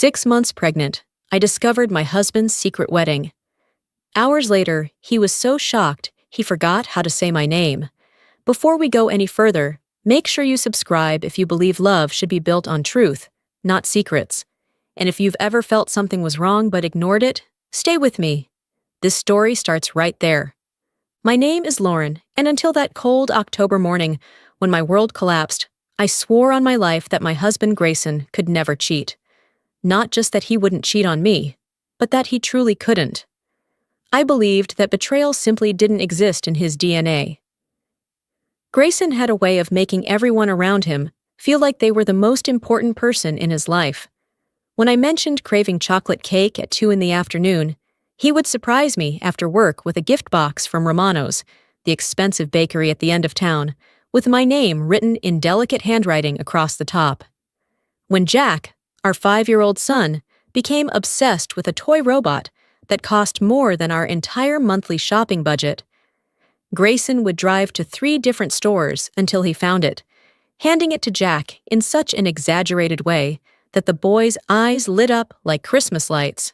6 months pregnant, I discovered my husband's secret wedding. Hours later, he was so shocked he forgot how to say my name. Before we go any further, make sure you subscribe if you believe love should be built on truth, not secrets. And if you've ever felt something was wrong but ignored it, stay with me. This story starts right there. My name is Lauren, and until that cold October morning when my world collapsed, I swore on my life that my husband Grayson could never cheat. Not just that he wouldn't cheat on me, but that he truly couldn't. I believed that betrayal simply didn't exist in his DNA. Grayson had a way of making everyone around him feel like they were the most important person in his life. When I mentioned craving chocolate cake at 2 p.m, he would surprise me after work with a gift box from Romano's, the expensive bakery at the end of town, with my name written in delicate handwriting across the top. When Jack, our 5-year-old son, became obsessed with a toy robot that cost more than our entire monthly shopping budget, Grayson would drive to 3 different stores until he found it, handing it to Jack in such an exaggerated way that the boy's eyes lit up like Christmas lights.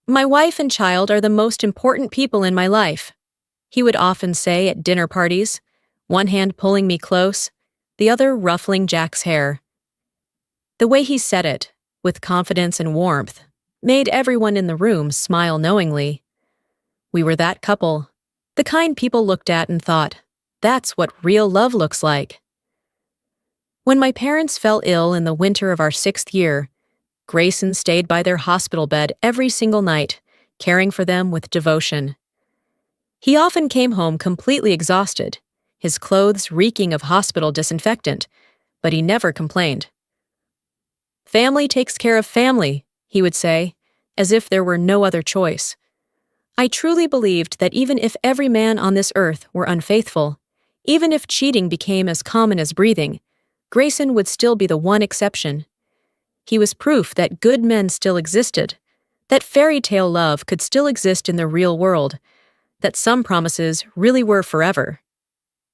"My wife and child are the most important people in my life," he would often say at dinner parties, one hand pulling me close, the other ruffling Jack's hair. The way he said it, with confidence and warmth, made everyone in the room smile knowingly. We were that couple, the kind people looked at and thought, that's what real love looks like. When my parents fell ill in the winter of our 6th year, Grayson stayed by their hospital bed every single night, caring for them with devotion. He often came home completely exhausted, his clothes reeking of hospital disinfectant, but he never complained. "Family takes care of family," he would say, as if there were no other choice. I truly believed that even if every man on this earth were unfaithful, even if cheating became as common as breathing, Grayson would still be the one exception. He was proof that good men still existed, that fairy tale love could still exist in the real world, that some promises really were forever.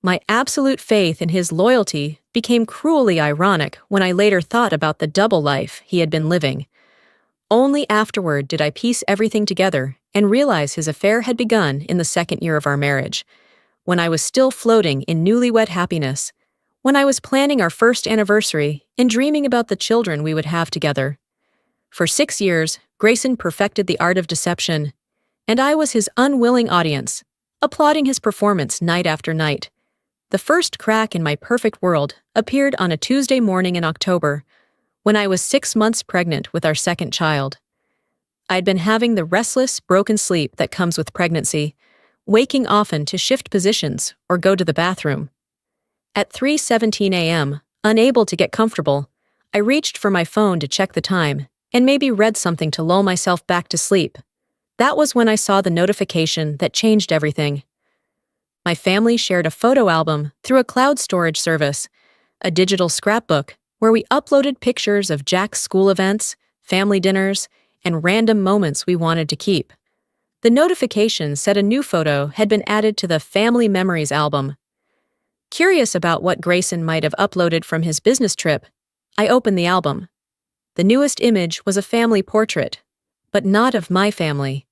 My absolute faith in his loyalty became cruelly ironic when I later thought about the double life he had been living. Only afterward did I piece everything together and realize his affair had begun in the 2nd year of our marriage, when I was still floating in newlywed happiness, when I was planning our first anniversary and dreaming about the children we would have together. For 6 years, Grayson perfected the art of deception, and I was his unwilling audience, applauding his performance night after night. The first crack in my perfect world appeared on a Tuesday morning in October, when I was 6 months pregnant with our 2nd child. I'd been having the restless, broken sleep that comes with pregnancy, waking often to shift positions or go to the bathroom. At 3:17 a.m., unable to get comfortable, I reached for my phone to check the time and maybe read something to lull myself back to sleep. That was when I saw the notification that changed everything. My family shared a photo album through a cloud storage service, a digital scrapbook where we uploaded pictures of Jack's school events, family dinners, and random moments we wanted to keep. The notification said a new photo had been added to the Family Memories album. Curious about what Grayson might have uploaded from his business trip, I opened the album. The newest image was a family portrait, but not of my family.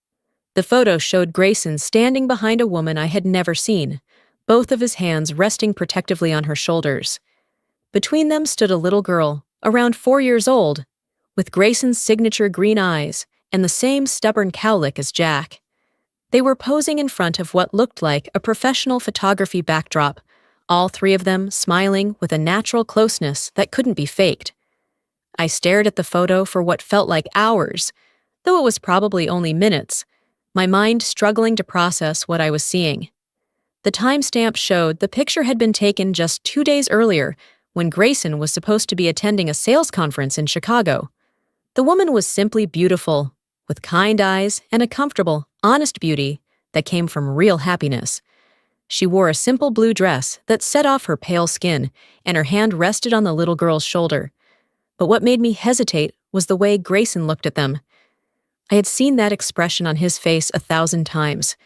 The photo showed Grayson standing behind a woman I had never seen, both of his hands resting protectively on her shoulders. Between them stood a little girl, around 4 years old, with Grayson's signature green eyes and the same stubborn cowlick as Jack. They were posing in front of what looked like a professional photography backdrop, all 3 of them smiling with a natural closeness that couldn't be faked. I stared at the photo for what felt like hours, though it was probably only minutes, my mind struggling to process what I was seeing. The timestamp showed the picture had been taken just 2 days earlier, when Grayson was supposed to be attending a sales conference in Chicago. The woman was simply beautiful, with kind eyes and a comfortable, honest beauty that came from real happiness. She wore a simple blue dress that set off her pale skin, and her hand rested on the little girl's shoulder. But what made me hesitate was the way Grayson looked at them. I had seen that expression on his face 1,000 times,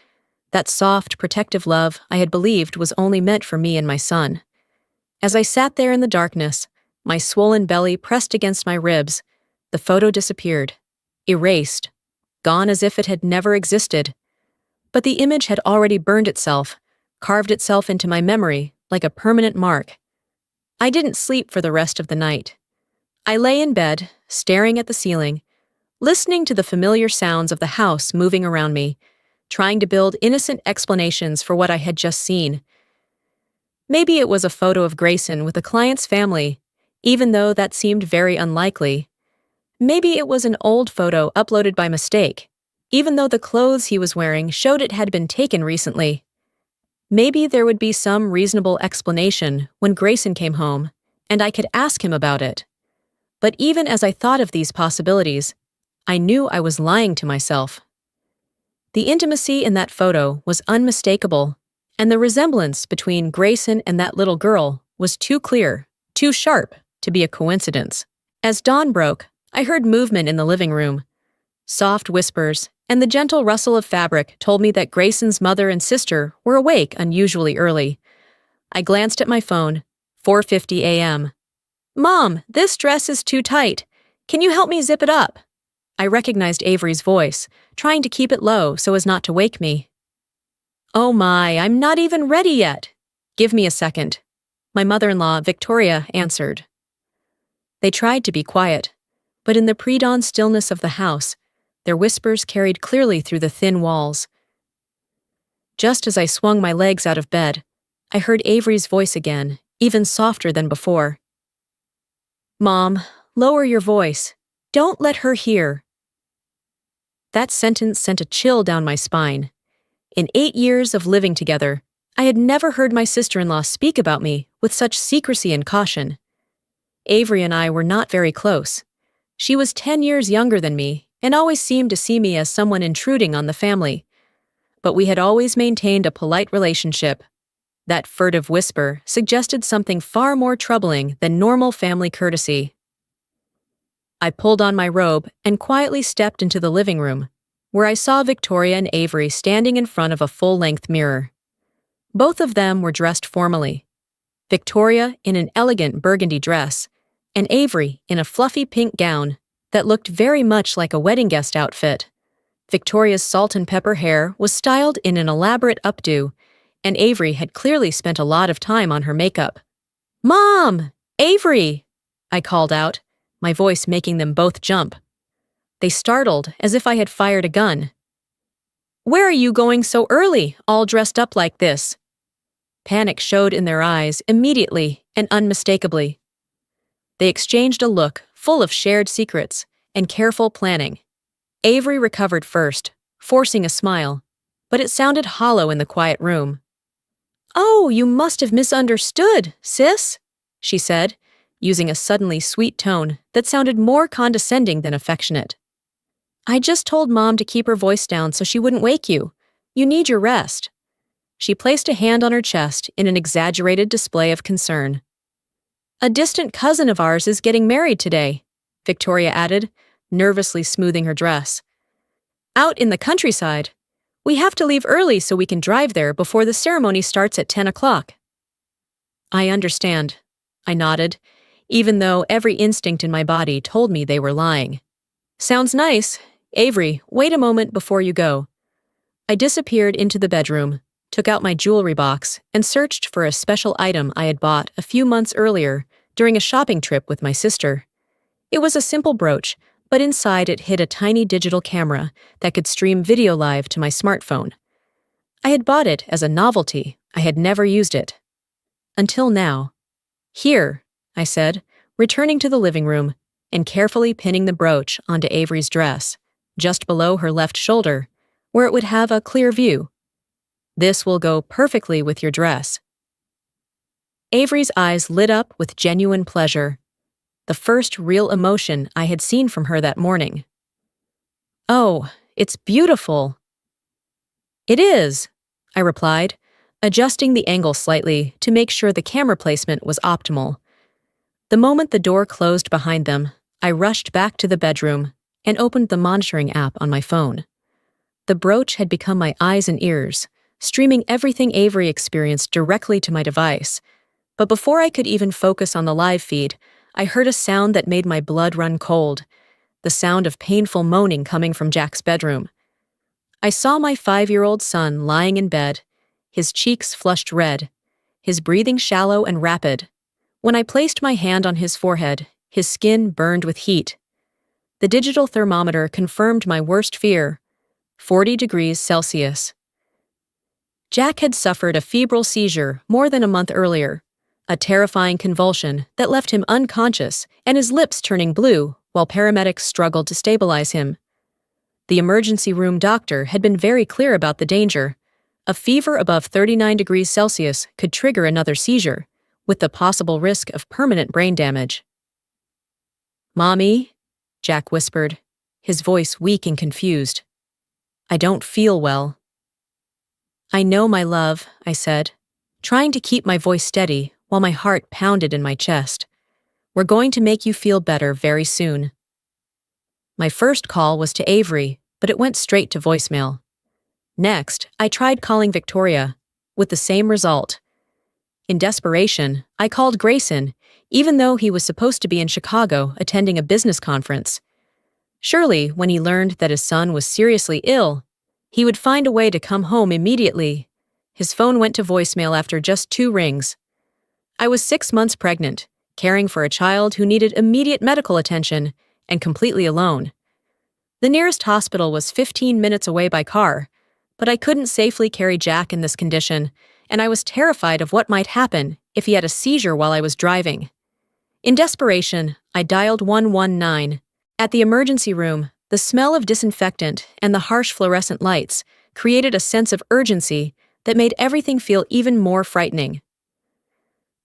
that soft, protective love I had believed was only meant for me and my son. As I sat there in the darkness, my swollen belly pressed against my ribs, The photo disappeared, erased, gone as if it had never existed. But the image had already burned itself, carved itself into my memory like a permanent mark. I didn't sleep for the rest of the night. I lay in bed, staring at the ceiling, listening to the familiar sounds of the house moving around me, trying to build innocent explanations for what I had just seen. Maybe it was a photo of Grayson with a client's family, even though that seemed very unlikely. Maybe it was an old photo uploaded by mistake, even though the clothes he was wearing showed it had been taken recently. Maybe there would be some reasonable explanation when Grayson came home, and I could ask him about it. But even as I thought of these possibilities, I knew I was lying to myself. The intimacy in that photo was unmistakable, and the resemblance between Grayson and that little girl was too clear, too sharp, to be a coincidence. As dawn broke, I heard movement in the living room. Soft whispers and the gentle rustle of fabric told me that Grayson's mother and sister were awake unusually early. I glanced at my phone, 4:50 a.m. "Mom, this dress is too tight. Can you help me zip it up?" I recognized Avery's voice, trying to keep it low so as not to wake me. "Oh my, I'm not even ready yet. Give me a second." My mother-in-law, Victoria, answered. They tried to be quiet, but in the pre-dawn stillness of the house, their whispers carried clearly through the thin walls. Just as I swung my legs out of bed, I heard Avery's voice again, even softer than before. "Mom, lower your voice. Don't let her hear." That sentence sent a chill down my spine. In 8 years of living together, I had never heard my sister-in-law speak about me with such secrecy and caution. Avery and I were not very close. She was 10 years younger than me and always seemed to see me as someone intruding on the family. But we had always maintained a polite relationship. That furtive whisper suggested something far more troubling than normal family courtesy. I pulled on my robe and quietly stepped into the living room, where I saw Victoria and Avery standing in front of a full-length mirror. Both of them were dressed formally. Victoria in an elegant burgundy dress, and Avery in a fluffy pink gown that looked very much like a wedding guest outfit. Victoria's salt and pepper hair was styled in an elaborate updo, and Avery had clearly spent a lot of time on her makeup. "Mom! Avery!" I called out, my voice making them both jump. They startled as if I had fired a gun. "Where are you going so early, all dressed up like this?" Panic showed in their eyes immediately and unmistakably. They exchanged a look full of shared secrets and careful planning. Avery recovered first, forcing a smile, but it sounded hollow in the quiet room. "Oh, you must have misunderstood, sis," she said, using a suddenly sweet tone that sounded more condescending than affectionate. "I just told Mom to keep her voice down so she wouldn't wake you. You need your rest." She placed a hand on her chest in an exaggerated display of concern. "A distant cousin of ours is getting married today," Victoria added, nervously smoothing her dress. "Out in the countryside. We have to leave early so we can drive there before the ceremony starts at 10 o'clock. "I understand," I nodded, even though every instinct in my body told me they were lying. "Sounds nice. Avery, wait a moment before you go." I disappeared into the bedroom, took out my jewelry box, and searched for a special item I had bought a few months earlier during a shopping trip with my sister. It was a simple brooch, but inside it hid a tiny digital camera that could stream video live to my smartphone. I had bought it as a novelty. I had never used it. Until now. "Here," I said, returning to the living room and carefully pinning the brooch onto Avery's dress, just below her left shoulder, where it would have a clear view. "This will go perfectly with your dress." Avery's eyes lit up with genuine pleasure, the first real emotion I had seen from her that morning. "Oh, it's beautiful." "It is," I replied, adjusting the angle slightly to make sure the camera placement was optimal. The moment the door closed behind them, I rushed back to the bedroom and opened the monitoring app on my phone. The brooch had become my eyes and ears, streaming everything Avery experienced directly to my device. But before I could even focus on the live feed, I heard a sound that made my blood run cold. the sound of painful moaning coming from Jack's bedroom. I saw my 5-year-old son lying in bed, his cheeks flushed red, his breathing shallow and rapid. When I placed my hand on his forehead, his skin burned with heat. The digital thermometer confirmed my worst fear, 40 degrees Celsius. Jack had suffered a febrile seizure more than a month earlier, a terrifying convulsion that left him unconscious and his lips turning blue while paramedics struggled to stabilize him. The emergency room doctor had been very clear about the danger. A fever above 39 degrees Celsius could trigger another seizure, with the possible risk of permanent brain damage. "Mommy," Jack whispered, his voice weak and confused. "I don't feel well." "I know, my love," I said, trying to keep my voice steady while my heart pounded in my chest. "We're going to make you feel better very soon." My first call was to Avery, but it went straight to voicemail. Next, I tried calling Victoria, with the same result. In desperation, I called Grayson, even though he was supposed to be in Chicago attending a business conference. Surely, when he learned that his son was seriously ill, he would find a way to come home immediately. His phone went to voicemail after just 2 rings. I was 6 months pregnant, caring for a child who needed immediate medical attention, and completely alone. The nearest hospital was 15 minutes away by car, but I couldn't safely carry Jack in this condition, and I was terrified of what might happen if he had a seizure while I was driving. In desperation, I dialed 119. At the emergency room, the smell of disinfectant and the harsh fluorescent lights created a sense of urgency that made everything feel even more frightening.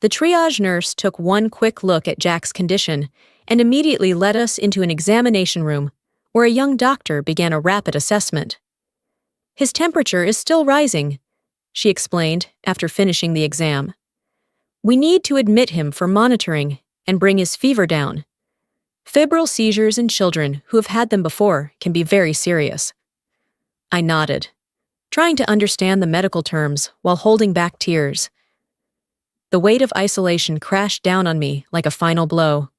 The triage nurse took one quick look at Jack's condition and immediately led us into an examination room where a young doctor began a rapid assessment. "His temperature is still rising," she explained after finishing the exam. "We need to admit him for monitoring and bring his fever down. Febrile seizures in children who have had them before can be very serious." I nodded, trying to understand the medical terms while holding back tears. The weight of isolation crashed down on me like a final blow.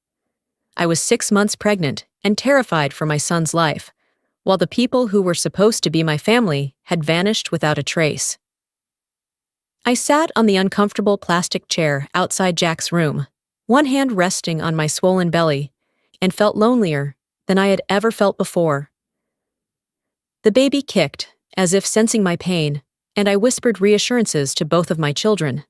I was 6 months pregnant and terrified for my son's life, while the people who were supposed to be my family had vanished without a trace. I sat on the uncomfortable plastic chair outside Jack's room, one hand resting on my swollen belly, and felt lonelier than I had ever felt before. The baby kicked, as if sensing my pain, and I whispered reassurances to both of my children,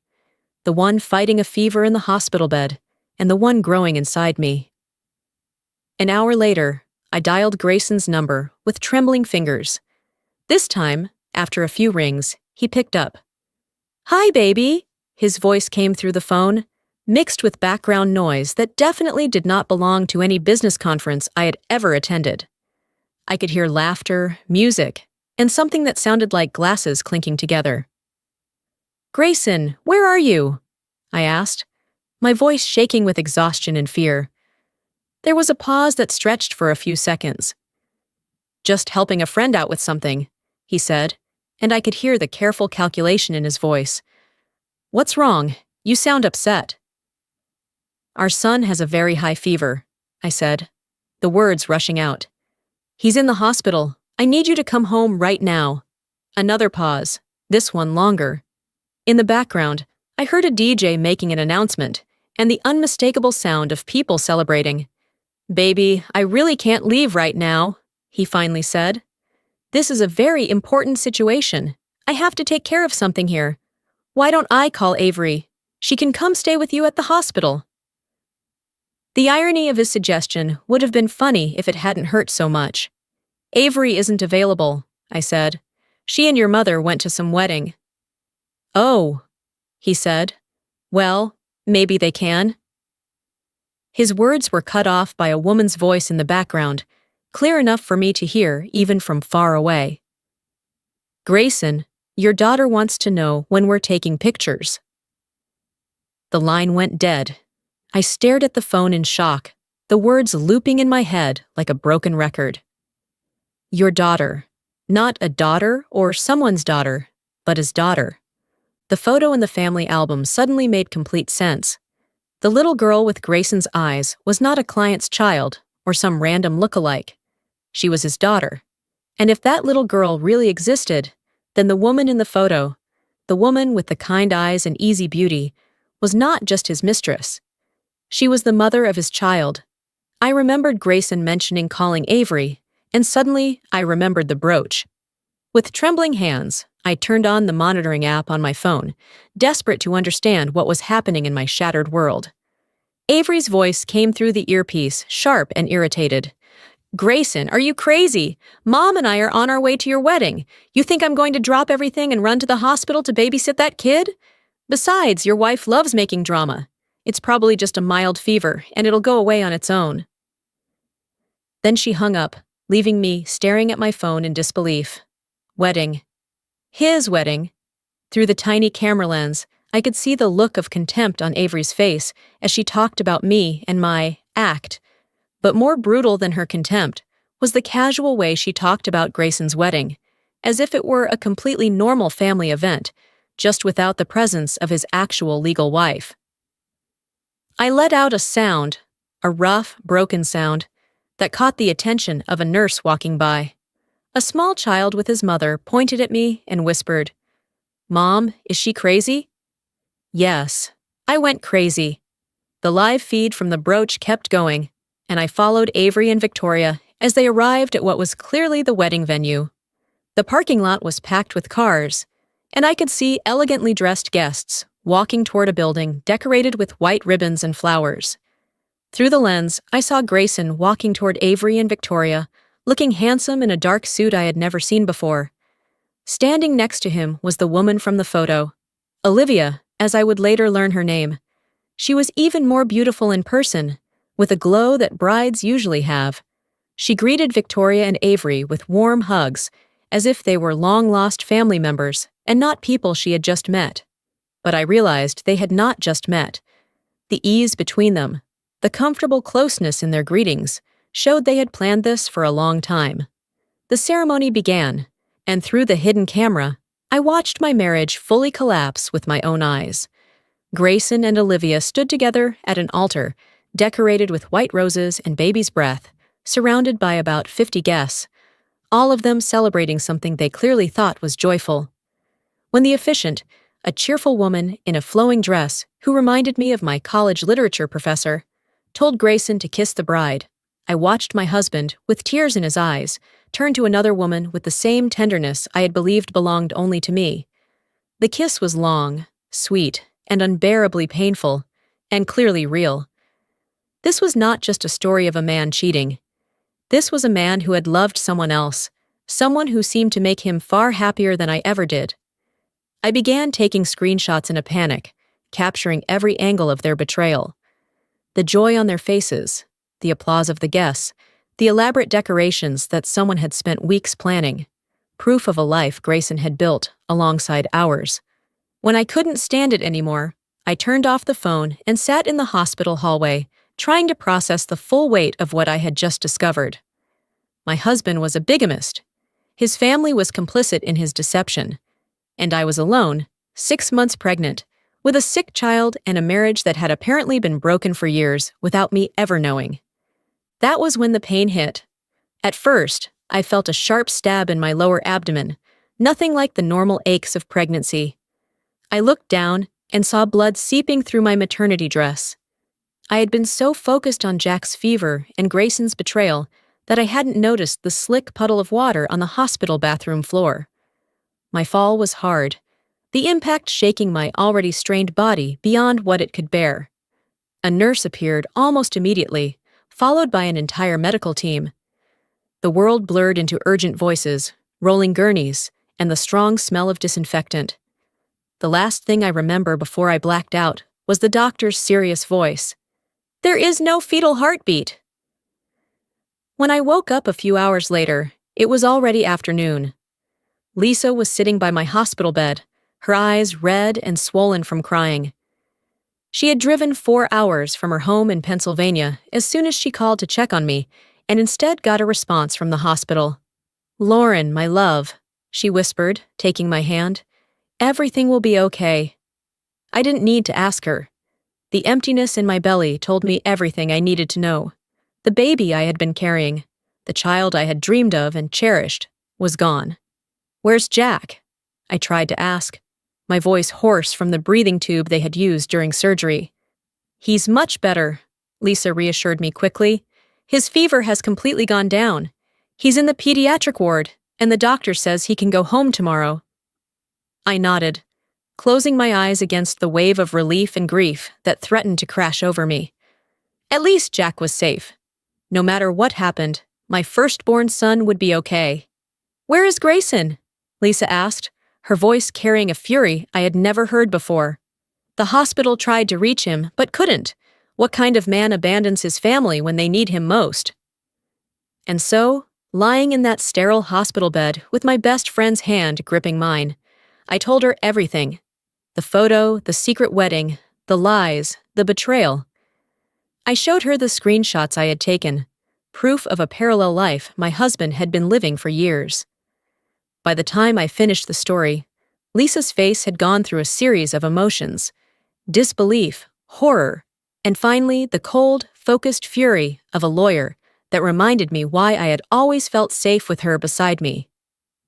the one fighting a fever in the hospital bed, and the one growing inside me. An hour later, I dialed Grayson's number with trembling fingers. This time, after a few rings, he picked up. "Hi, baby," his voice came through the phone, mixed with background noise that definitely did not belong to any business conference I had ever attended. I could hear laughter, music, and something that sounded like glasses clinking together. "Grayson, where are you?" I asked, my voice shaking with exhaustion and fear. There was a pause that stretched for a few seconds. "Just helping a friend out with something," he said, and I could hear the careful calculation in his voice. "What's wrong? You sound upset." "Our son has a very high fever," I said, the words rushing out. "He's in the hospital. I need you to come home right now." Another pause, this one longer. In the background, I heard a DJ making an announcement, and the unmistakable sound of people celebrating. "Baby, I really can't leave right now," he finally said. "This is a very important situation. I have to take care of something here. Why don't I call Avery? She can come stay with you at the hospital." The irony of his suggestion would have been funny if it hadn't hurt so much. "Avery isn't available," I said. "She and your mother went to some wedding." "Oh," he said. "Well, maybe they can." His words were cut off by a woman's voice in the background, clear enough for me to hear even from far away. "Grayson, your daughter wants to know when we're taking pictures." The line went dead. I stared at the phone in shock, the words looping in my head like a broken record. Your daughter. Not a daughter or someone's daughter, but his daughter. The photo in the family album suddenly made complete sense. The little girl with Grayson's eyes was not a client's child or some random look-alike. She was his daughter. And if that little girl really existed, then the woman in the photo, the woman with the kind eyes and easy beauty, was not just his mistress. She was the mother of his child. I remembered Grayson mentioning calling Avery, and suddenly I remembered the brooch. With trembling hands, I turned on the monitoring app on my phone, desperate to understand what was happening in my shattered world. Avery's voice came through the earpiece, sharp and irritated. "Grayson, are you crazy? Mom and I are on our way to your wedding. You think I'm going to drop everything and run to the hospital to babysit that kid? Besides, your wife loves making drama. It's probably just a mild fever, and it'll go away on its own." Then she hung up, leaving me staring at my phone in disbelief. Wedding. His wedding. Through the tiny camera lens, I could see the look of contempt on Avery's face as she talked about me and my act. But more brutal than her contempt was the casual way she talked about Grayson's wedding, as if it were a completely normal family event, just without the presence of his actual legal wife. I let out a sound, a rough, broken sound, that caught the attention of a nurse walking by. A small child with his mother pointed at me and whispered, "Mom, is she crazy?" Yes, I went crazy. The live feed from the brooch kept going, and I followed Avery and Victoria as they arrived at what was clearly the wedding venue. The parking lot was packed with cars, and I could see elegantly dressed guests walking toward a building decorated with white ribbons and flowers. Through the lens, I saw Grayson walking toward Avery and Victoria, looking handsome in a dark suit I had never seen before. Standing next to him was the woman from the photo, Olivia, as I would later learn her name. She was even more beautiful in person, with a glow that brides usually have. She greeted Victoria and Avery with warm hugs, as if they were long-lost family members and not people she had just met. But I realized they had not just met. The ease between them, the comfortable closeness in their greetings, showed they had planned this for a long time. The ceremony began, and through the hidden camera, I watched my marriage fully collapse with my own eyes. Grayson and Olivia stood together at an altar, decorated with white roses and baby's breath, surrounded by about 50 guests, all of them celebrating something they clearly thought was joyful. When the officiant, a cheerful woman in a flowing dress who reminded me of my college literature professor, told Grayson to kiss the bride, I watched my husband, with tears in his eyes, turn to another woman with the same tenderness I had believed belonged only to me. The kiss was long, sweet, and unbearably painful, and clearly real. This was not just a story of a man cheating. This was a man who had loved someone else, someone who seemed to make him far happier than I ever did. I began taking screenshots in a panic, capturing every angle of their betrayal. The joy on their faces, the applause of the guests, the elaborate decorations that someone had spent weeks planning, proof of a life Grayson had built alongside ours. When I couldn't stand it anymore, I turned off the phone and sat in the hospital hallway, trying to process the full weight of what I had just discovered. My husband was a bigamist. His family was complicit in his deception. And I was alone, 6 months pregnant, with a sick child and a marriage that had apparently been broken for years without me ever knowing. That was when the pain hit. At first, I felt a sharp stab in my lower abdomen, nothing like the normal aches of pregnancy. I looked down and saw blood seeping through my maternity dress. I had been so focused on Jack's fever and Grayson's betrayal that I hadn't noticed the slick puddle of water on the hospital bathroom floor. My fall was hard, the impact shaking my already strained body beyond what it could bear. A nurse appeared almost immediately, followed by an entire medical team. The world blurred into urgent voices, rolling gurneys, and the strong smell of disinfectant. The last thing I remember before I blacked out was the doctor's serious voice. "There is no fetal heartbeat." When I woke up a few hours later, it was already afternoon. Lisa was sitting by my hospital bed, her eyes red and swollen from crying. She had driven 4 hours from her home in Pennsylvania as soon as she called to check on me, and instead got a response from the hospital. "Lauren, my love," she whispered, taking my hand. "Everything will be okay." I didn't need to ask her. The emptiness in my belly told me everything I needed to know. The baby I had been carrying, the child I had dreamed of and cherished, was gone. "Where's Jack?" I tried to ask, my voice hoarse from the breathing tube they had used during surgery. "He's much better," Lisa reassured me quickly. "His fever has completely gone down. He's in the pediatric ward, and the doctor says he can go home tomorrow." I nodded, closing my eyes against the wave of relief and grief that threatened to crash over me. At least Jack was safe. No matter what happened, my firstborn son would be okay. "Where is Grayson?" Lisa asked, her voice carrying a fury I had never heard before. "The hospital tried to reach him, but couldn't. What kind of man abandons his family when they need him most?" And so, lying in that sterile hospital bed with my best friend's hand gripping mine, I told her everything. The photo, the secret wedding, the lies, the betrayal. I showed her the screenshots I had taken, proof of a parallel life my husband had been living for years. By the time I finished the story, Lisa's face had gone through a series of emotions: disbelief, horror, and finally the cold, focused fury of a lawyer that reminded me why I had always felt safe with her beside me.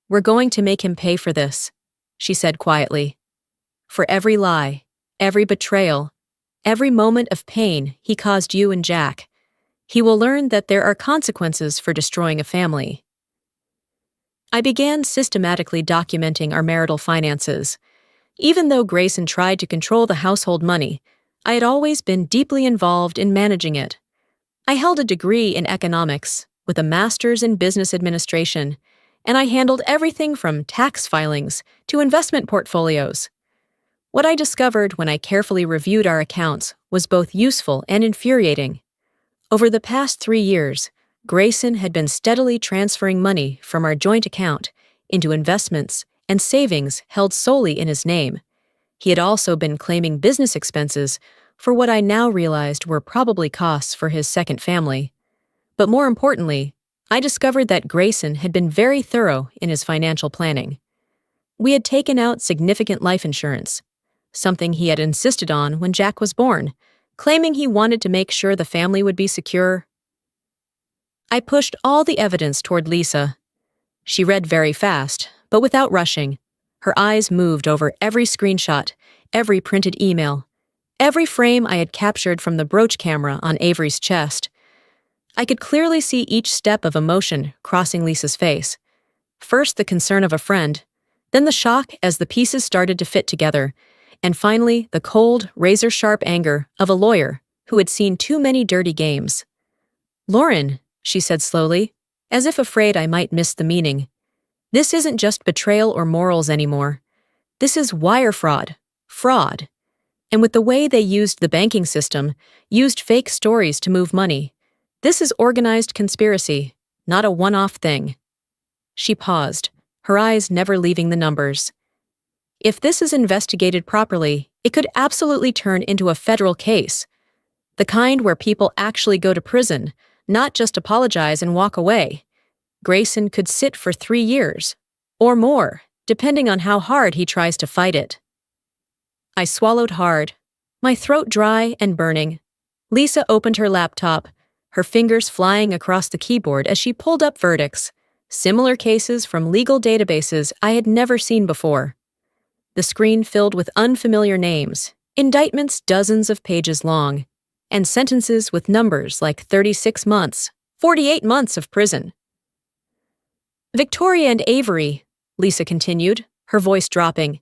"We're going to make him pay for this," she said quietly. "For every lie, every betrayal, every moment of pain he caused you and Jack. He will learn that there are consequences for destroying a family." I began systematically documenting our marital finances. Even though Grayson tried to control the household money, I had always been deeply involved in managing it. I held a degree in economics, with a master's in business administration, and I handled everything from tax filings to investment portfolios. What I discovered when I carefully reviewed our accounts was both useful and infuriating. Over the past 3 years, Grayson had been steadily transferring money from our joint account into investments and savings held solely in his name. He had also been claiming business expenses for what I now realized were probably costs for his second family. But more importantly, I discovered that Grayson had been very thorough in his financial planning. We had taken out significant life insurance, something he had insisted on when Jack was born, claiming he wanted to make sure the family would be secure. I pushed all the evidence toward Lisa. She read very fast, but without rushing. Her eyes moved over every screenshot, every printed email, every frame I had captured from the brooch camera on Avery's chest. I could clearly see each step of emotion crossing Lisa's face. First the concern of a friend, then the shock as the pieces started to fit together, and finally the cold, razor-sharp anger of a lawyer who had seen too many dirty games. "Lauren," she said slowly, as if afraid I might miss the meaning, "this isn't just betrayal or morals anymore. This is wire fraud. Fraud. And with the way they used the banking system, used fake stories to move money, this is organized conspiracy, not a one-off thing." She paused, her eyes never leaving the numbers. "If this is investigated properly, it could absolutely turn into a federal case. The kind where people actually go to prison, not just apologize and walk away. Grayson could sit for 3 years, or more, depending on how hard he tries to fight it." I swallowed hard, my throat dry and burning. Lisa opened her laptop, her fingers flying across the keyboard as she pulled up verdicts, similar cases from legal databases I had never seen before. The screen filled with unfamiliar names, indictments dozens of pages long, and sentences with numbers like 36 months, 48 months of prison. "Victoria and Avery," Lisa continued, her voice dropping.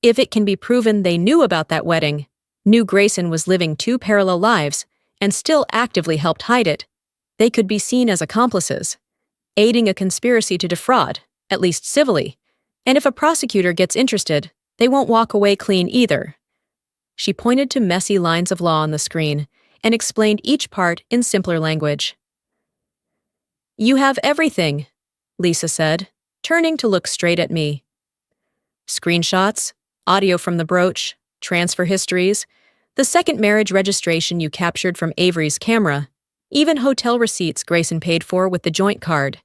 "If it can be proven they knew about that wedding, knew Grayson was living 2 parallel lives, and still actively helped hide it, they could be seen as accomplices, aiding a conspiracy to defraud, at least civilly. And if a prosecutor gets interested, they won't walk away clean either." She pointed to messy lines of law on the screen and explained each part in simpler language. "You have everything," Lisa said, turning to look straight at me. "Screenshots, audio from the brooch, transfer histories, the second marriage registration you captured from Avery's camera, even hotel receipts Grayson paid for with the joint card.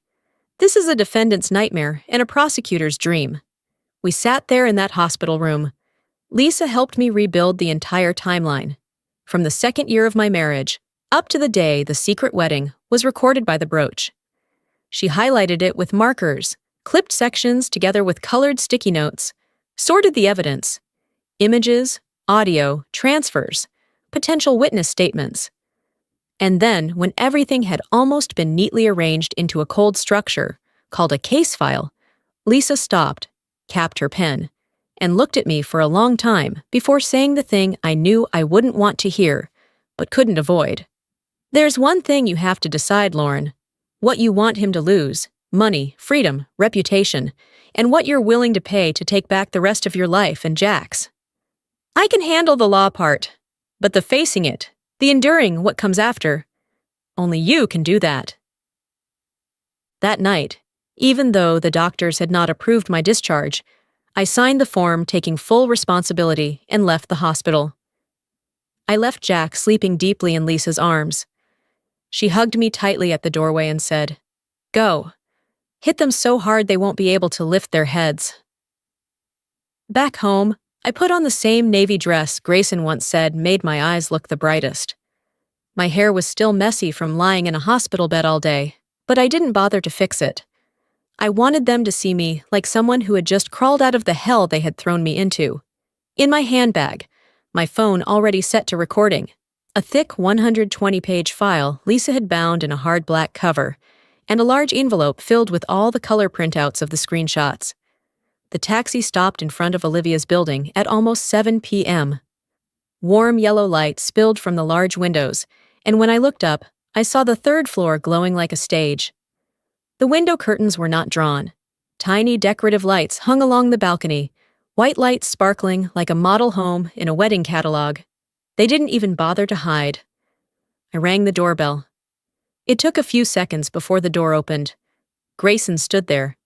This is a defendant's nightmare and a prosecutor's dream. We sat there in that hospital room. Lisa helped me rebuild the entire timeline. From the second year of my marriage, up to the day the secret wedding was recorded by the brooch. She highlighted it with markers, clipped sections together with colored sticky notes, sorted the evidence, images, audio, transfers, potential witness statements. And then, when everything had almost been neatly arranged into a cold structure, called a case file, Lisa stopped, capped her pen, and looked at me for a long time before saying the thing I knew I wouldn't want to hear, but couldn't avoid. There's one thing you have to decide, Lauren. What you want him to lose: money, freedom, reputation, and what you're willing to pay to take back the rest of your life and Jack's. I can handle the law part, but the facing it, the enduring what comes after, only you can do that. That night, even though the doctors had not approved my discharge, I signed the form taking full responsibility and left the hospital. I left Jack sleeping deeply in Lisa's arms. She hugged me tightly at the doorway and said, "Go. Hit them so hard they won't be able to lift their heads." Back home, I put on the same navy dress Grayson once said made my eyes look the brightest. My hair was still messy from lying in a hospital bed all day, but I didn't bother to fix it. I wanted them to see me like someone who had just crawled out of the hell they had thrown me into. In my handbag, my phone already set to recording, a thick 120-page file Lisa had bound in a hard black cover, and a large envelope filled with all the color printouts of the screenshots. The taxi stopped in front of Olivia's building at almost 7 p.m. Warm yellow light spilled from the large windows, and when I looked up, I saw the third floor glowing like a stage. The window curtains were not drawn. Tiny decorative lights hung along the balcony, white lights sparkling like a model home in a wedding catalog. They didn't even bother to hide. I rang the doorbell. It took a few seconds before the door opened. Grayson stood there,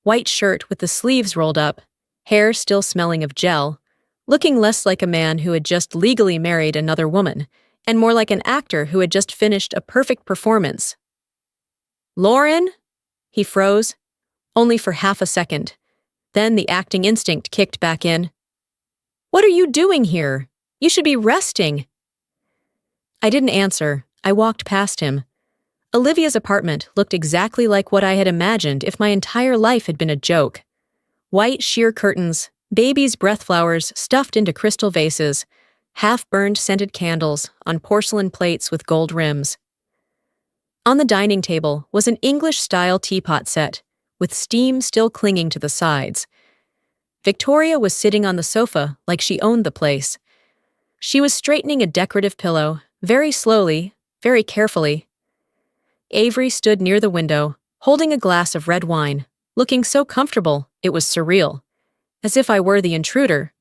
white shirt with the sleeves rolled up, hair still smelling of gel, looking less like a man who had just legally married another woman, and more like an actor who had just finished a perfect performance. "Lauren?" He froze, only for half a second. Then the acting instinct kicked back in. "What are you doing here? You should be resting." I didn't answer. I walked past him. Olivia's apartment looked exactly like what I had imagined if my entire life had been a joke. White sheer curtains, baby's breath flowers stuffed into crystal vases, half-burned scented candles on porcelain plates with gold rims. On the dining table was an English-style teapot set, with steam still clinging to the sides. Victoria was sitting on the sofa like she owned the place. She was straightening a decorative pillow, very slowly, very carefully. Avery stood near the window, holding a glass of red wine, looking so comfortable it was surreal, as if I were the intruder.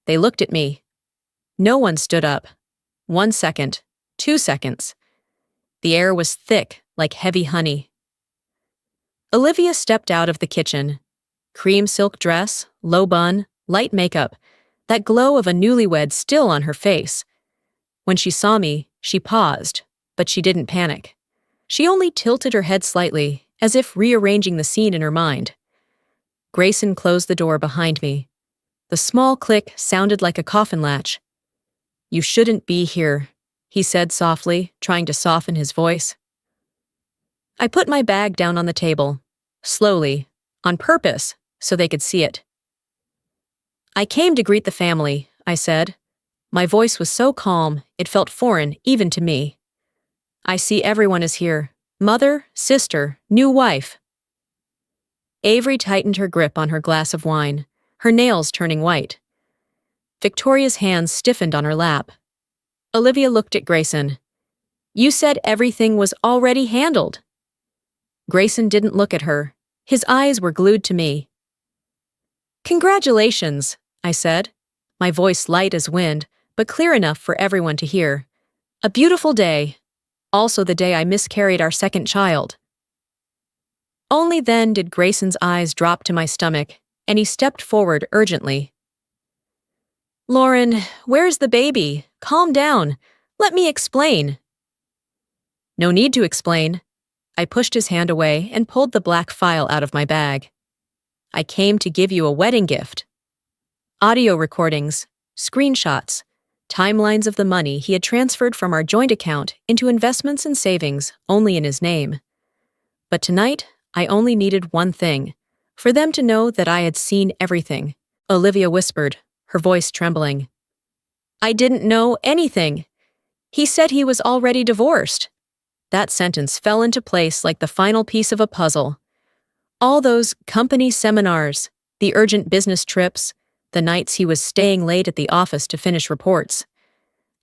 They looked at me. No one stood up. 1 second, 2 seconds. The air was thick, like heavy honey. Olivia stepped out of the kitchen. Cream silk dress, low bun, light makeup, that glow of a newlywed still on her face. When she saw me, she paused, but she didn't panic. She only tilted her head slightly, as if rearranging the scene in her mind. Grayson closed the door behind me. The small click sounded like a coffin latch. "You shouldn't be here," he said softly, trying to soften his voice. I put my bag down on the table, slowly, on purpose, so they could see it. "I came to greet the family," I said. My voice was so calm, it felt foreign even to me. "I see everyone is here. Mother, sister, new wife." Avery tightened her grip on her glass of wine, her nails turning white. Victoria's hands stiffened on her lap. Olivia looked at Grayson. "You said everything was already handled." Grayson didn't look at her. His eyes were glued to me. "Congratulations," I said, my voice light as wind, but clear enough for everyone to hear. "A beautiful day. Also the day I miscarried our second child." Only then did Grayson's eyes drop to my stomach, and he stepped forward urgently. "Lauren, where's the baby? Calm down. Let me explain." "No need to explain." I pushed his hand away and pulled the black file out of my bag. "I came to give you a wedding gift. Audio recordings, screenshots, timelines of the money he had transferred from our joint account into investments and savings only in his name. But tonight, I only needed one thing, for them to know that I had seen everything. Olivia whispered, her voice trembling. I didn't know anything. He said he was already divorced. That sentence fell into place like the final piece of a puzzle. All those company seminars, the urgent business trips, the nights he was staying late at the office to finish reports.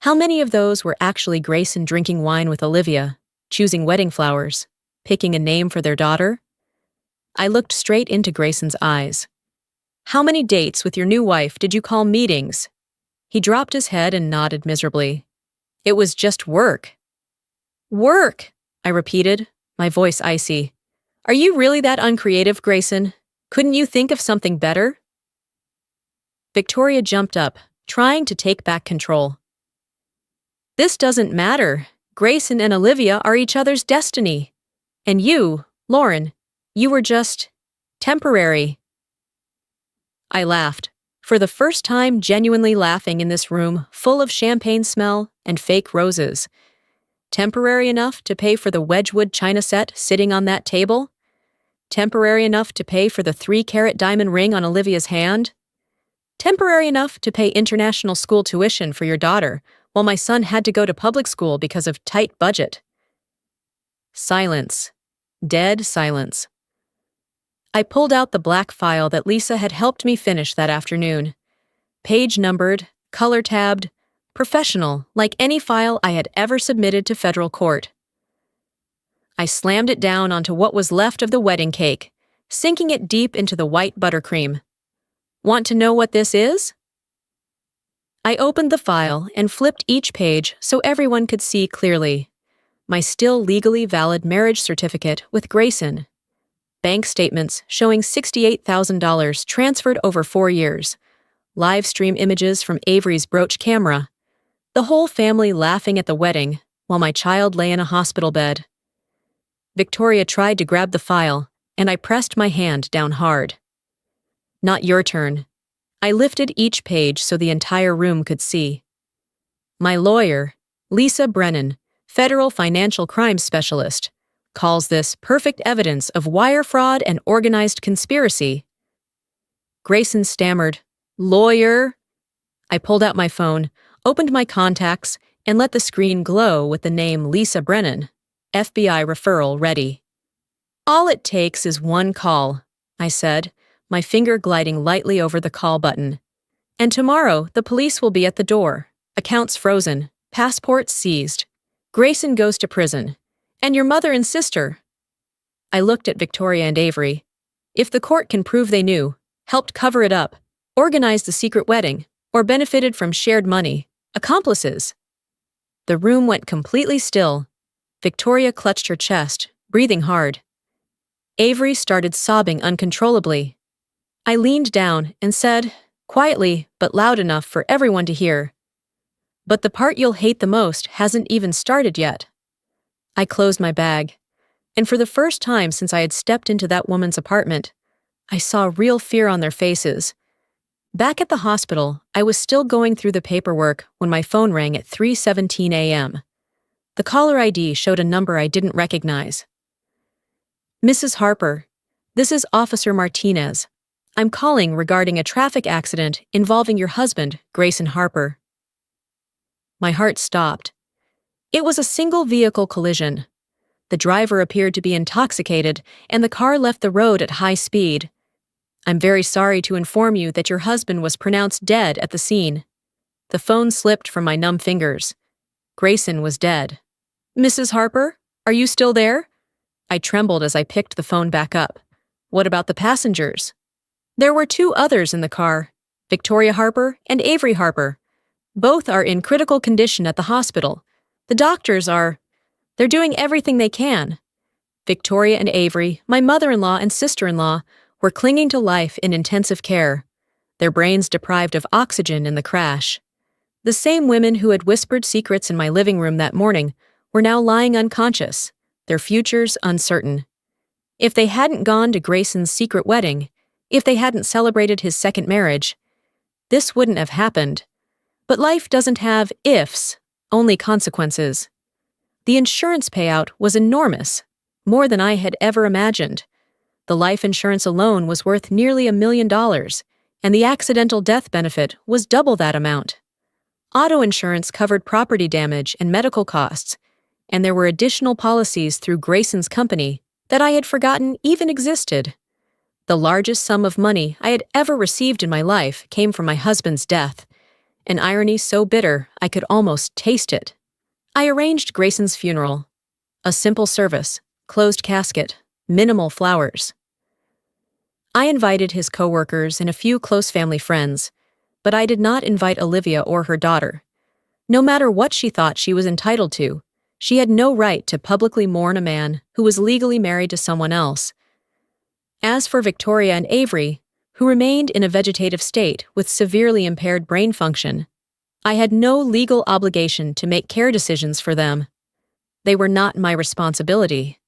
How many of those were actually Grayson drinking wine with Olivia, choosing wedding flowers, picking a name for their daughter? I looked straight into Grayson's eyes. How many dates with your new wife did you call meetings? He dropped his head and nodded miserably. It was just work. Work, I repeated, my voice icy. Are you really that uncreative, Grayson? Couldn't you think of something better? Victoria jumped up, trying to take back control. This doesn't matter. Grayson and Olivia are each other's destiny. And you, Lauren, you were just temporary. I laughed, for the first time genuinely laughing in this room full of champagne smell and fake roses. Temporary enough to pay for the Wedgwood china set sitting on that table? Temporary enough to pay for the 3-carat diamond ring on Olivia's hand? Temporary enough to pay international school tuition for your daughter while my son had to go to public school because of tight budget? Silence. Dead silence. I pulled out the black file that Lisa had helped me finish that afternoon. Page numbered, color tabbed, professional, like any file I had ever submitted to federal court. I slammed it down onto what was left of the wedding cake, sinking it deep into the white buttercream. Want to know what this is? I opened the file and flipped each page so everyone could see clearly. My still legally valid marriage certificate with Grayson. Bank statements showing $68,000 transferred over 4 years. Live stream images from Avery's brooch camera. The whole family laughing at the wedding while my child lay in a hospital bed. Victoria tried to grab the file, and I pressed my hand down hard. Not your turn. I lifted each page so the entire room could see. My lawyer, Lisa Brennan, federal financial crime specialist, calls this perfect evidence of wire fraud and organized conspiracy. Grayson stammered, Lawyer? I pulled out my phone, opened my contacts, and let the screen glow with the name Lisa Brennan, FBI referral ready. All it takes is one call, I said, my finger gliding lightly over the call button. And tomorrow, the police will be at the door, accounts frozen, passports seized. Grayson goes to prison. And your mother and sister. I looked at Victoria and Avery. If the court can prove they knew, helped cover it up, organized the secret wedding, or benefited from shared money, accomplices. The room went completely still. Victoria clutched her chest, breathing hard. Avery started sobbing uncontrollably. I leaned down and said, quietly but loud enough for everyone to hear, "But the part you'll hate the most hasn't even started yet." I closed my bag, and for the first time since I had stepped into that woman's apartment, I saw real fear on their faces. Back at the hospital, I was still going through the paperwork when my phone rang at 3:17 a.m. The caller ID showed a number I didn't recognize. Mrs. Harper, this is Officer Martinez. I'm calling regarding a traffic accident involving your husband, Grayson Harper. My heart stopped. It was a single-vehicle collision. The driver appeared to be intoxicated, and the car left the road at high speed. I'm very sorry to inform you that your husband was pronounced dead at the scene. The phone slipped from my numb fingers. Grayson was dead. Mrs. Harper, are you still there? I trembled as I picked the phone back up. What about the passengers? There were 2 others in the car, Victoria Harper and Avery Harper. Both are in critical condition at the hospital. The doctors they're doing everything they can. Victoria and Avery, my mother-in-law and sister-in-law, were clinging to life in intensive care, their brains deprived of oxygen in the crash. The same women who had whispered secrets in my living room that morning were now lying unconscious, their futures uncertain. If they hadn't gone to Grayson's secret wedding, if they hadn't celebrated his second marriage, this wouldn't have happened. But life doesn't have ifs, only consequences. The insurance payout was enormous, more than I had ever imagined. The life insurance alone was worth nearly $1 million, and the accidental death benefit was double that amount. Auto insurance covered property damage and medical costs, and there were additional policies through Grayson's company that I had forgotten even existed. The largest sum of money I had ever received in my life came from my husband's death, an irony so bitter I could almost taste it. I arranged Grayson's funeral. A simple service, closed casket, minimal flowers. I invited his coworkers and a few close family friends, but I did not invite Olivia or her daughter. No matter what she thought she was entitled to, she had no right to publicly mourn a man who was legally married to someone else. As for Victoria and Avery, who remained in a vegetative state with severely impaired brain function, I had no legal obligation to make care decisions for them. They were not my responsibility.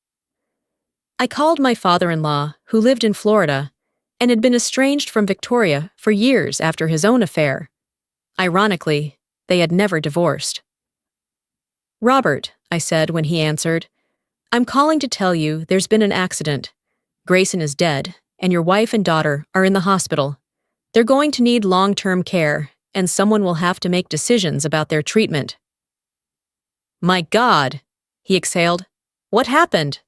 I called my father-in-law, who lived in Florida, and had been estranged from Victoria for years after his own affair. Ironically, they had never divorced. "Robert," I said when he answered, "I'm calling to tell you there's been an accident. Grayson is dead, and your wife and daughter are in the hospital. They're going to need long-term care, and someone will have to make decisions about their treatment." "My God," he exhaled. "What happened?"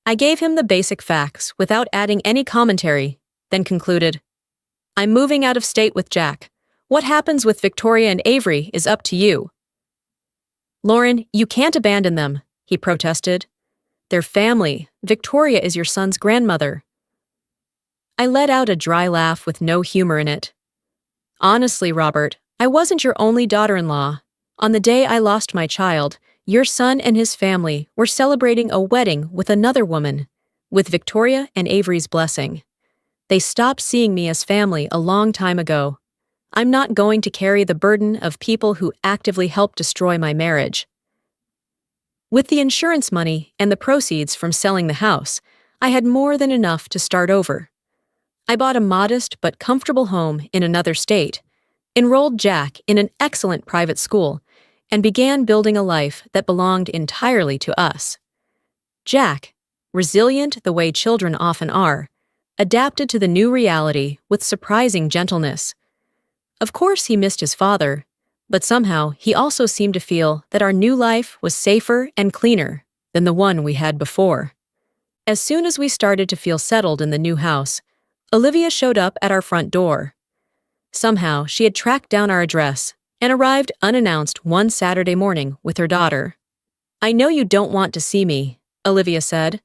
I gave him the basic facts without adding any commentary, then concluded, "I'm moving out of state with Jack. What happens with Victoria and Avery is up to you." "Lauren, you can't abandon them," he protested. "They're family. Victoria is your son's grandmother." I let out a dry laugh with no humor in it. "Honestly, Robert, I wasn't your only daughter-in-law. On the day I lost my child, your son and his family were celebrating a wedding with another woman, with Victoria and Avery's blessing. They stopped seeing me as family a long time ago. I'm not going to carry the burden of people who actively helped destroy my marriage." With the insurance money and the proceeds from selling the house, I had more than enough to start over. I bought a modest but comfortable home in another state, enrolled Jack in an excellent private school, and began building a life that belonged entirely to us. Jack, resilient the way children often are, adapted to the new reality with surprising gentleness. Of course he missed his father, but somehow he also seemed to feel that our new life was safer and cleaner than the one we had before. As soon as we started to feel settled in the new house, Olivia showed up at our front door. Somehow she had tracked down our address and arrived unannounced one Saturday morning with her daughter. "I know you don't want to see me," Olivia said,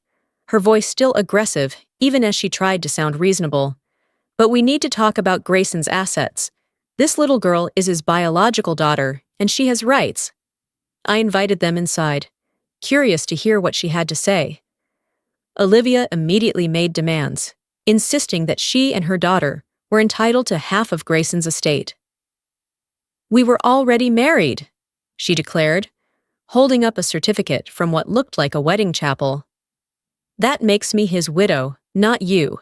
her voice still aggressive even as she tried to sound reasonable. "But we need to talk about Grayson's assets. This little girl is his biological daughter, and she has rights." I invited them inside, curious to hear what she had to say. Olivia immediately made demands, insisting that she and her daughter were entitled to half of Grayson's estate. "We were already married," she declared, holding up a certificate from what looked like a wedding chapel. "That makes me his widow, not you.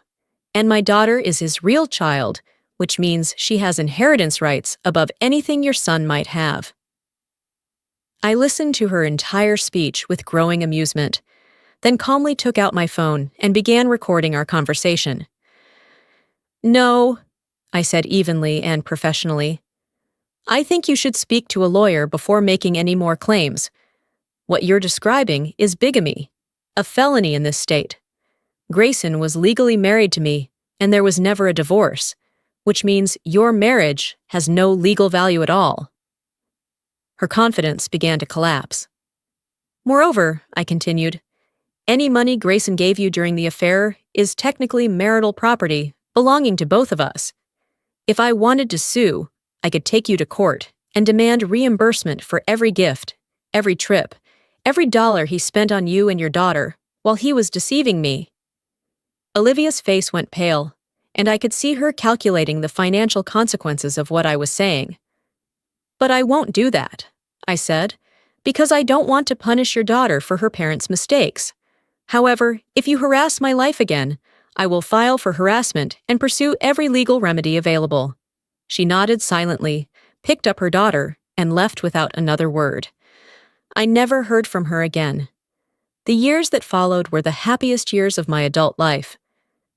And my daughter is his real child, which means she has inheritance rights above anything your son might have." I listened to her entire speech with growing amusement, then calmly took out my phone and began recording our conversation. "No," I said evenly and professionally. "I think you should speak to a lawyer before making any more claims. What you're describing is bigamy, a felony in this state. Grayson was legally married to me, and there was never a divorce, which means your marriage has no legal value at all." Her confidence began to collapse. "Moreover," I continued, "any money Grayson gave you during the affair is technically marital property belonging to both of us. If I wanted to sue, I could take you to court and demand reimbursement for every gift, every trip, every dollar he spent on you and your daughter while he was deceiving me." Olivia's face went pale, and I could see her calculating the financial consequences of what I was saying. "But I won't do that," I said, "because I don't want to punish your daughter for her parents' mistakes. However, if you harass my life again, I will file for harassment and pursue every legal remedy available." She nodded silently, picked up her daughter, and left without another word. I never heard from her again. The years that followed were the happiest years of my adult life.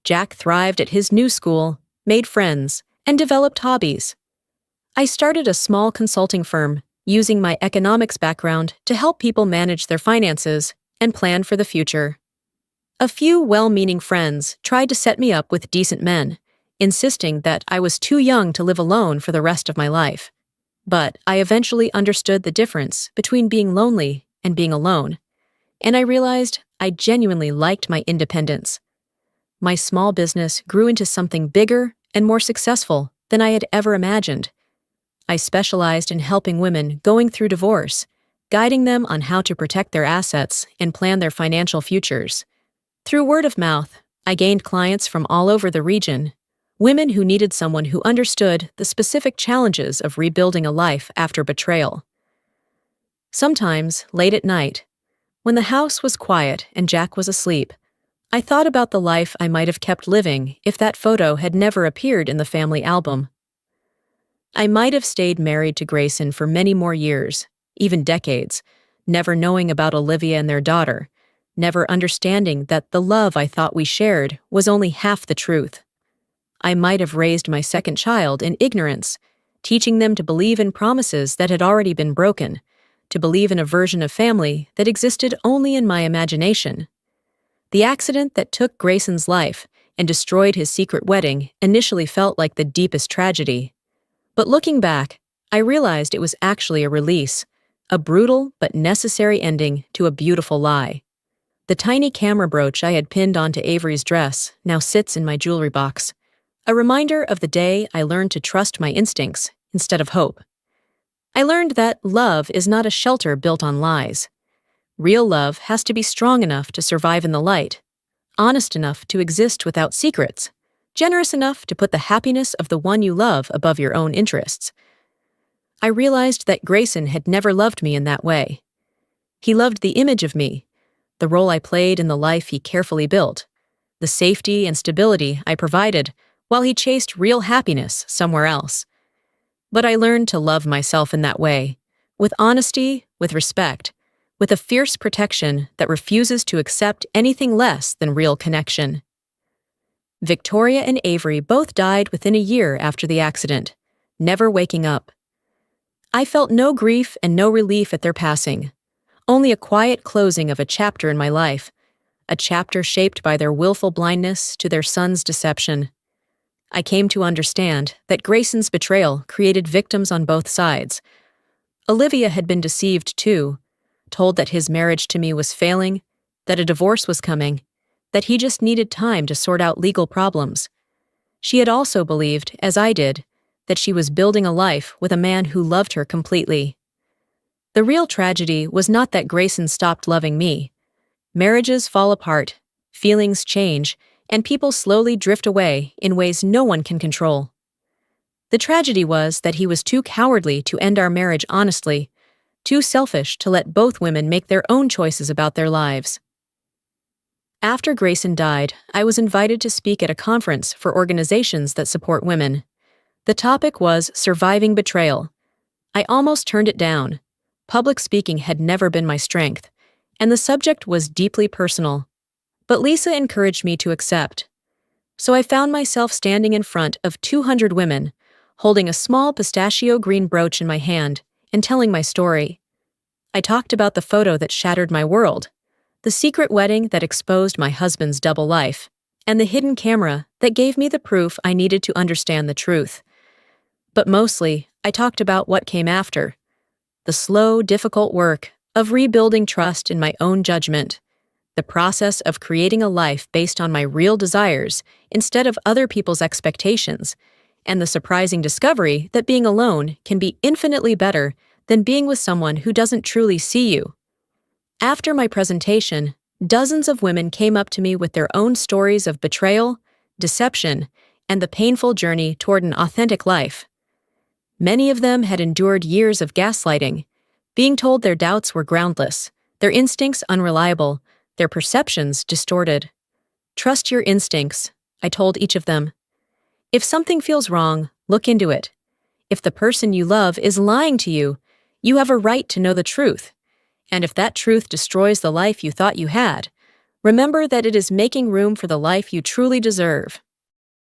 Jack thrived at his new school, made friends, and developed hobbies. I started a small consulting firm, using my economics background to help people manage their finances and plan for the future. A few well-meaning friends tried to set me up with decent men, insisting that I was too young to live alone for the rest of my life. But I eventually understood the difference between being lonely and being alone, and I realized I genuinely liked my independence. My small business grew into something bigger and more successful than I had ever imagined. I specialized in helping women going through divorce, guiding them on how to protect their assets and plan their financial futures. Through word of mouth, I gained clients from all over the region, women who needed someone who understood the specific challenges of rebuilding a life after betrayal. Sometimes, late at night, when the house was quiet and Jack was asleep, I thought about the life I might have kept living if that photo had never appeared in the family album. I might have stayed married to Grayson for many more years, even decades, never knowing about Olivia and their daughter, never understanding that the love I thought we shared was only half the truth. I might have raised my second child in ignorance, teaching them to believe in promises that had already been broken, to believe in a version of family that existed only in my imagination. The accident that took Grayson's life and destroyed his secret wedding initially felt like the deepest tragedy. But looking back, I realized it was actually a release, a brutal but necessary ending to a beautiful lie. The tiny camera brooch I had pinned onto Avery's dress now sits in my jewelry box, a reminder of the day I learned to trust my instincts instead of hope. I learned that love is not a shelter built on lies. Real love has to be strong enough to survive in the light, honest enough to exist without secrets, generous enough to put the happiness of the one you love above your own interests. I realized that Grayson had never loved me in that way. He loved the image of me, the role I played in the life he carefully built, the safety and stability I provided while he chased real happiness somewhere else. But I learned to love myself in that way, with honesty, with respect, with a fierce protection that refuses to accept anything less than real connection. Victoria and Avery both died within a year after the accident, never waking up. I felt no grief and no relief at their passing, only a quiet closing of a chapter in my life, a chapter shaped by their willful blindness to their son's deception. I came to understand that Grayson's betrayal created victims on both sides. Olivia had been deceived too, told that his marriage to me was failing, that a divorce was coming, that he just needed time to sort out legal problems. She had also believed, as I did, that she was building a life with a man who loved her completely. The real tragedy was not that Grayson stopped loving me. Marriages fall apart, feelings change, and people slowly drift away in ways no one can control. The tragedy was that he was too cowardly to end our marriage honestly, too selfish to let both women make their own choices about their lives. After Grayson died, I was invited to speak at a conference for organizations that support women. The topic was surviving betrayal. I almost turned it down. Public speaking had never been my strength, and the subject was deeply personal. But Lisa encouraged me to accept. So I found myself standing in front of 200 women, holding a small pistachio green brooch in my hand and telling my story. I talked about the photo that shattered my world, the secret wedding that exposed my husband's double life, and the hidden camera that gave me the proof I needed to understand the truth. But mostly, I talked about what came after, the slow, difficult work of rebuilding trust in my own judgment, the process of creating a life based on my real desires instead of other people's expectations, and the surprising discovery that being alone can be infinitely better than being with someone who doesn't truly see you. After my presentation, dozens of women came up to me with their own stories of betrayal, deception, and the painful journey toward an authentic life. Many of them had endured years of gaslighting, being told their doubts were groundless, their instincts unreliable, their perceptions distorted. Trust your instincts, I told each of them. If something feels wrong, look into it. If the person you love is lying to you, you have a right to know the truth. And if that truth destroys the life you thought you had, remember that it is making room for the life you truly deserve.